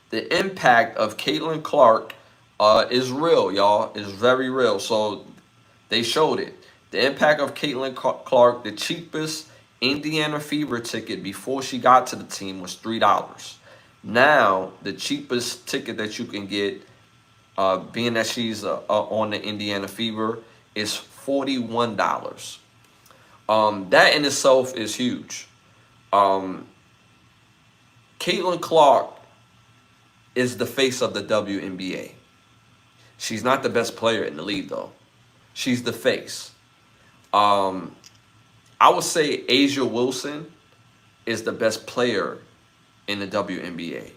the impact of Caitlyn Clark is real, y'all. It's very real. So they showed it. The impact of Caitlyn Clark, the cheapest Indiana Fever ticket before she got to the team was $3. Now, the cheapest ticket that you can get, being that she's on the Indiana Fever, is $41. That in itself is huge. Caitlyn Clark is the face of the WNBA. She's not the best player in the league, though. She's the face. I would say Asia Wilson is the best player in the WNBA.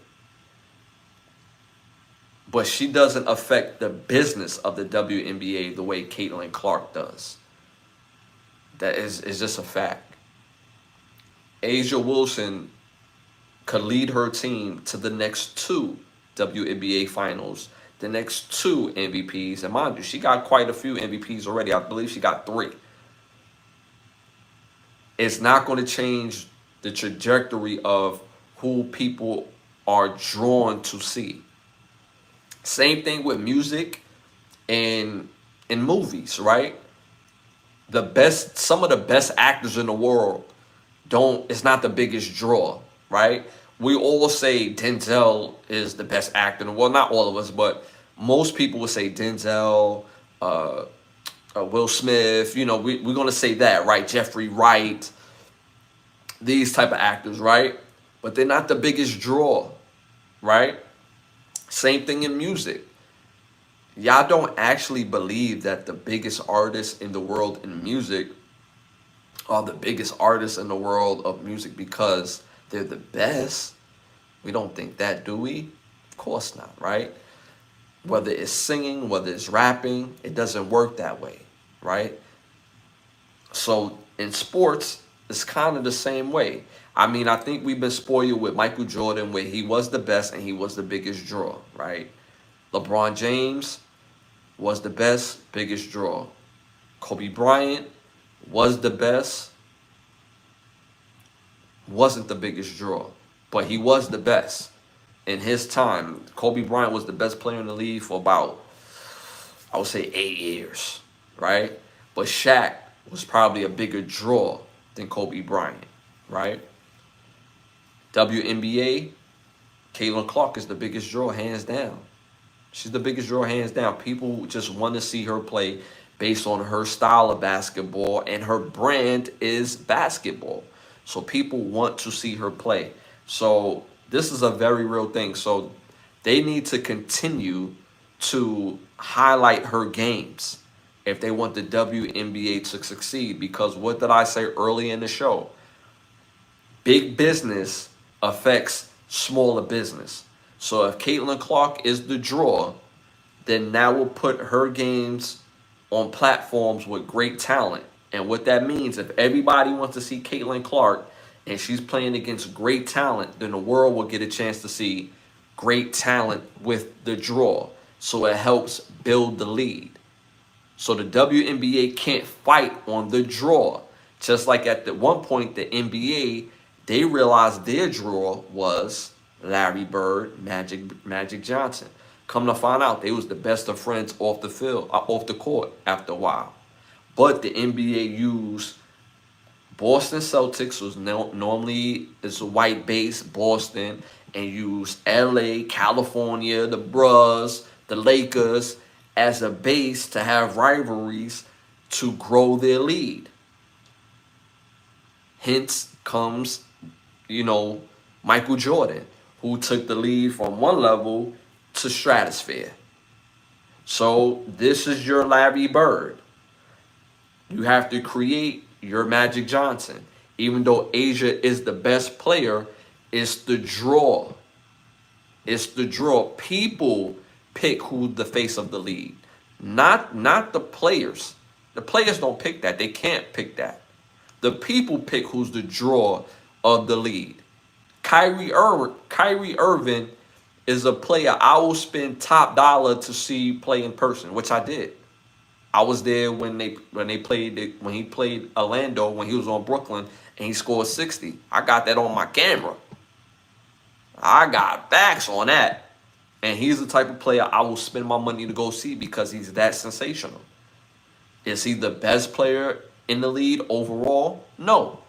But she doesn't affect the business of the WNBA the way Caitlyn Clark does. That is just a fact. Asia Wilson could lead her team to the next 2 WNBA finals, the next 2 MVPs. And mind you, she got quite a few MVPs already. I believe she got 3. It's not going to change the trajectory of who people are drawn to see. Same thing with music and in movies, right? Some of the best actors in the world it's not the biggest draw, right? We all say Denzel is the best actor in the world. Not all of us, but most people would say Denzel, Will Smith. You know, we're going to say that, right? Jeffrey Wright, these type of actors, right? But they're not the biggest draw, right? Same thing in music. Y'all don't actually believe that the biggest artists in the world in music are the biggest artists in the world of music because they're the best. We don't think that, do we? Of course not, right? Whether it's singing, whether it's rapping, it doesn't work that way, right? So in sports, it's kind of the same way. I mean, I think we've been spoiled with Michael Jordan where he was the best and he was the biggest draw, right? LeBron James was the best, biggest draw. Kobe Bryant was the best, wasn't the biggest draw, but he was the best in his time. Kobe Bryant was the best player in the league for about, I would say, 8 years, right? But Shaq was probably a bigger draw than Kobe Bryant, right? WNBA, Caitlyn Clark is the biggest draw, hands down. She's the biggest draw, hands down. People just want to see her play based on her style of basketball, and her brand is basketball. So people want to see her play. So this is a very real thing. So they need to continue to highlight her games if they want the WNBA to succeed. Because what did I say early in the show? Big business affects smaller business. So if Caitlyn Clark is the draw, then that will put her games on platforms with great talent. And what that means, if everybody wants to see Caitlyn Clark and she's playing against great talent, then the world will get a chance to see great talent with the draw. So it helps build the lead. So the WNBA can't fight on the draw. Just like at the one point, the NBA, they realized their draw was Larry Bird, Magic Johnson. Come to find out, they was the best of friends off the field, off the court after a while. But the NBA used Boston Celtics, was normally is a white base, Boston, and used LA, California, the Brothas, the Lakers as a base to have rivalries to grow their lead. Hence comes, Michael Jordan, who took the lead from one level to stratosphere. So this is your Larry Bird. You have to create your Magic Johnson. Even though Asia is the best player, it's the draw. It's the draw. People pick who's the face of the league, not the players. The players don't pick that. They can't pick that. The people pick who's the draw of the league. Kyrie Irving is a player I will spend top dollar to see play in person, which I did. I was there when he played Orlando, when he was on Brooklyn, and he scored 60. I got that on my camera. I got facts on that. And he's the type of player I will spend my money to go see because he's that sensational. Is he the best player in the league overall? No.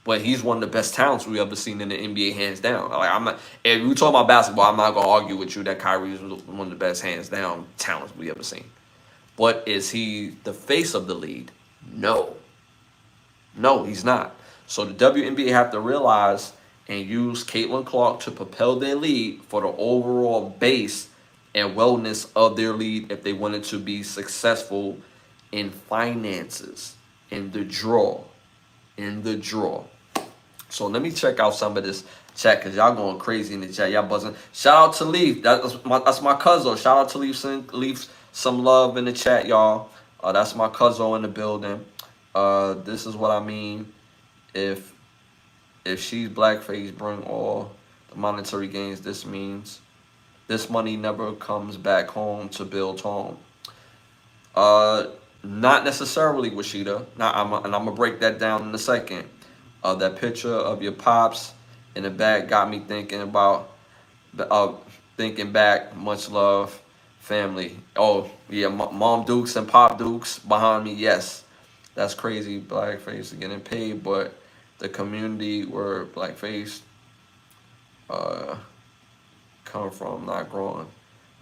But he's one of the best talents we've ever seen in the NBA, hands down. Like, I'm not, if we talk about basketball, I'm not gonna argue with you that Kyrie is one of the best, hands down, talents we ever seen. But is he the face of the league? No. No, he's not. So the WNBA have to realize and use Caitlyn Clark to propel their league for the overall base and wellness of their league if they wanted to be successful in finances, in the draw. So let me check out some of this chat because y'all going crazy in the chat. Y'all buzzing. Shout out to Leaf. That's my cousin. Shout out to Leaf. Leaf some love in the chat, y'all. That's my cousin in the building. This is what I mean. If she's blackface, bring all the monetary gains. This means this money never comes back home to build home. Not necessarily, Washida. Now, I'm gonna break that down in a second. That picture of your pops in the back got me thinking about, thinking back. Much love, family. Oh yeah, Mom Dukes and Pop Dukes behind me. Yes, that's crazy. Blackface are getting paid, but the community where blackface come from not growing.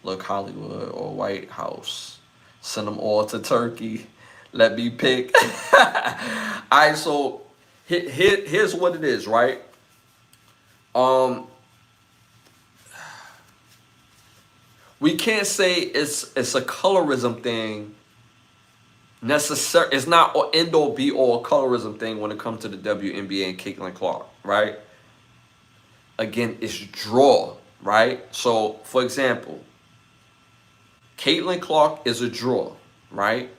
Look, Hollywood or White House. Send them all to Turkey. Let me pick. All right, so here's what it is, right? We can't say it's a colorism thing. It's not an end all be all colorism thing when it comes to the WNBA and Caitlyn Clark, right? Again, it's draw, right? So, for example, Caitlyn Clark is a draw, right?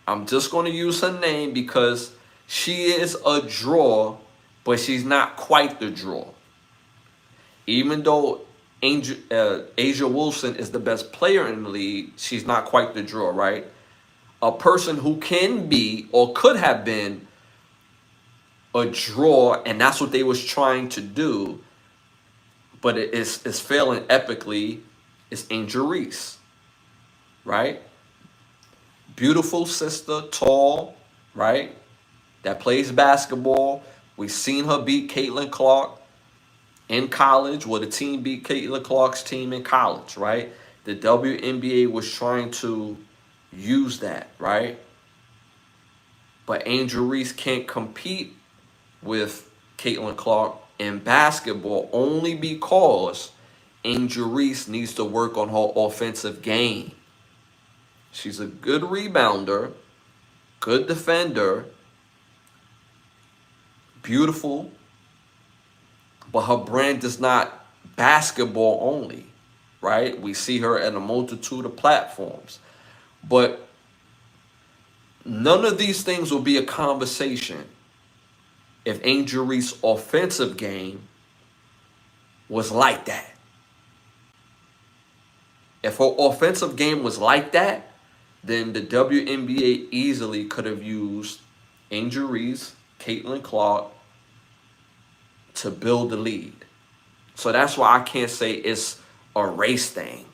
I'm just going to use her name because she is a draw, but she's not quite the draw. Even though Asia Wilson is the best player in the league, she's not quite the draw, right? A person who can be or could have been a draw, and that's what they was trying to do, but it's failing epically, is Angel Reese, right? Beautiful sister, tall, right? That plays basketball. We've seen her beat Caitlyn Clark in college, where the team beat Caitlyn Clark's team in college, right? The WNBA was trying to use that, right? But Angel Reese can't compete with Caitlyn Clark in basketball only because Angel Reese needs to work on her offensive game. She's a good rebounder, good defender, beautiful, but her brand is not basketball only, right? We see her at a multitude of platforms. But none of these things will be a conversation if Angel Reese's offensive game was like that. If her offensive game was like that, then the WNBA easily could have used Angel Reese, Caitlyn Clark to build the lead. So that's why I can't say it's a race thing.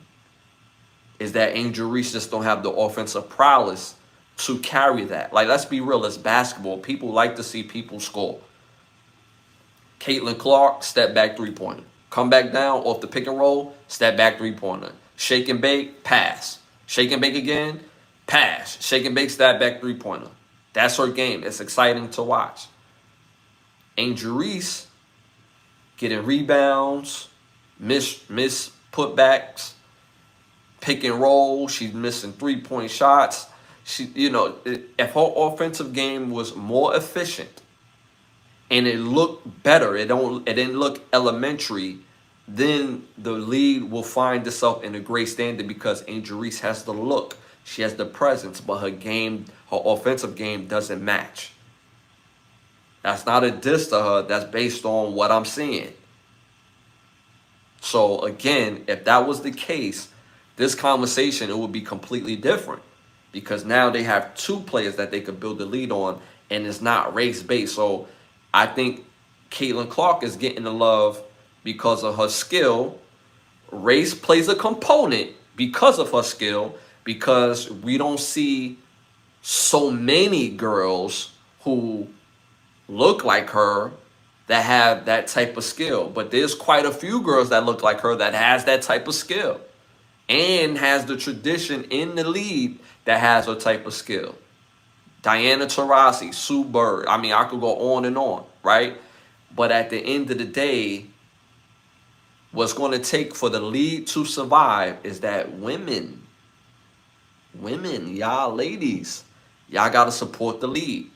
Is that Angel Reese just don't have the offensive prowess to carry that. Like, let's be real, it's basketball. People like to see people score. Caitlyn Clark, step back three-pointer. Come back down off the pick and roll, step back three-pointer. Shake and bake, pass. Shake and bake again, pass. Shake and bake, step back three-pointer. That's her game. It's exciting to watch. Angel Reese getting rebounds, miss putbacks, pick and roll. She's missing three-point shots. If her offensive game was more efficient and it looked better, it didn't look elementary, then the league will find itself in a great standard because Angel Reese has the look, she has the presence, but her offensive game doesn't match. That's not a diss to her. That's based on what I'm seeing. So again, if that was the case, this conversation, it would be completely different because now they have two players that they could build the lead on, and it's not race-based. So I think Caitlyn Clark is getting the love because of her skill race plays a component because of her skill, because we don't see so many girls who look like her that have that type of skill. But there's quite a few girls that look like her that has that type of skill and has the tradition in the league that has her type of skill. Diana Taurasi, Sue Bird. I mean, I could go on and on, right? But at the end of the day, what's going to take for the league to survive is that women, y'all ladies, y'all got to support the league.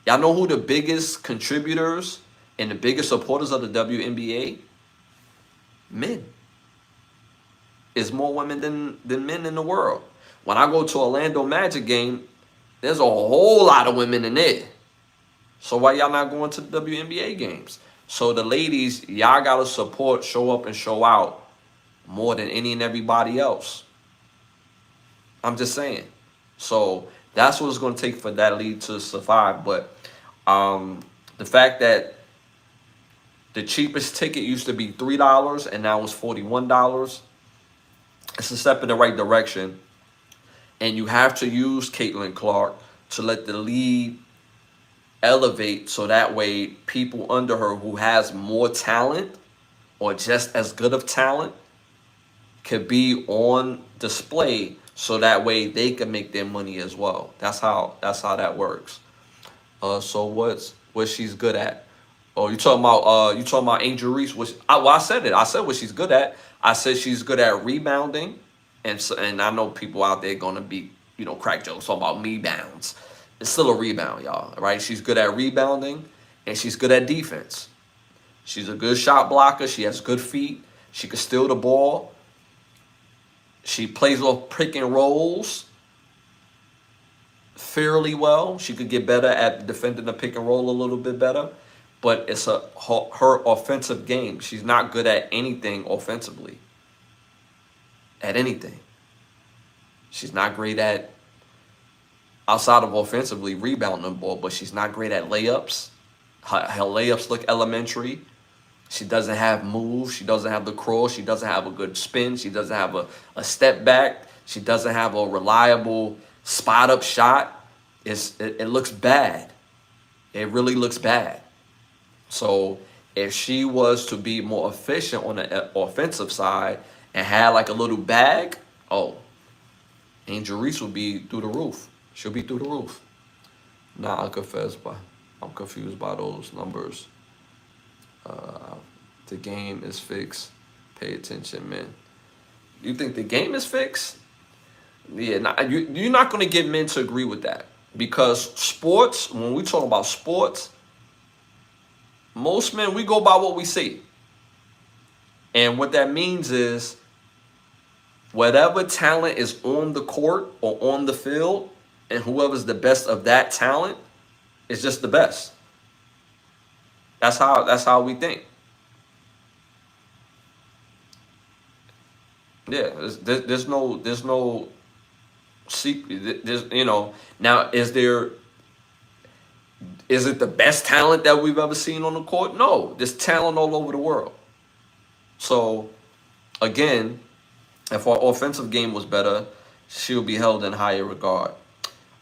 Y'all know who the biggest contributors and the biggest supporters of the WNBA? Men. There's more women than men in the world. When I go to Orlando Magic game, there's a whole lot of women in there. So why y'all not going to the WNBA games? So the ladies, y'all got to support, show up, and show out more than any and everybody else. I'm just saying. So that's what it's going to take for that league to survive. But the fact that the cheapest ticket used to be $3 and now it's $41, it's a step in the right direction. And you have to use Caitlyn Clark to let the league elevate, so that way people under her who has more talent or just as good of talent could be on display, so that way they can make their money as well. That's how that works. So what's what she's good at? Oh, you talking about Angel Reese? I said it. I said what she's good at. I said she's good at rebounding, and I know people out there gonna be crack jokes talking about me bounds. It's still a rebound, y'all. Right? She's good at rebounding, and she's good at defense. She's a good shot blocker. She has good feet. She can steal the ball. She plays off pick and rolls fairly well. She could get better at defending the pick and roll a little bit better. But it's her offensive game. She's not good at anything offensively. At anything. She's not great at, outside of offensively, rebounding the ball, but she's not great at layups. Her layups look elementary. She doesn't have moves. She doesn't have the crawl. She doesn't have a good spin. She doesn't have a step back. She doesn't have a reliable spot-up shot. It looks bad. It really looks bad. So if she was to be more efficient on the offensive side and had like a little bag, Angel Reese would be through the roof. She'll be through the roof. Nah, I'm confused by those numbers. The game is fixed. Pay attention, man. You think the game is fixed? Yeah, you're not going to get men to agree with that. Because sports, when we talk about sports, most men, we go by what we see. And what that means is whatever talent is on the court or on the field, and whoever's the best of that talent is just the best. That's how we think. Yeah, there's no secret. Now is it the best talent that we've ever seen on the court? No, there's talent all over the world. So again, if our offensive game was better, she'll be held in higher regard.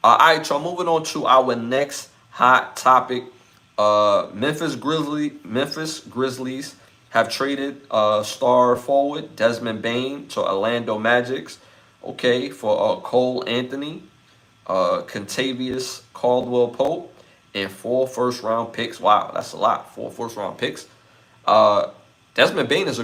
All right, so moving on to our next hot topic. Memphis Grizzlies have traded star forward Desmond Bane to Orlando Magic, for Cole Anthony, Contavious Caldwell-Pope, and 4 first-round picks. Wow, that's a lot. 4 first-round picks. Desmond Bane is a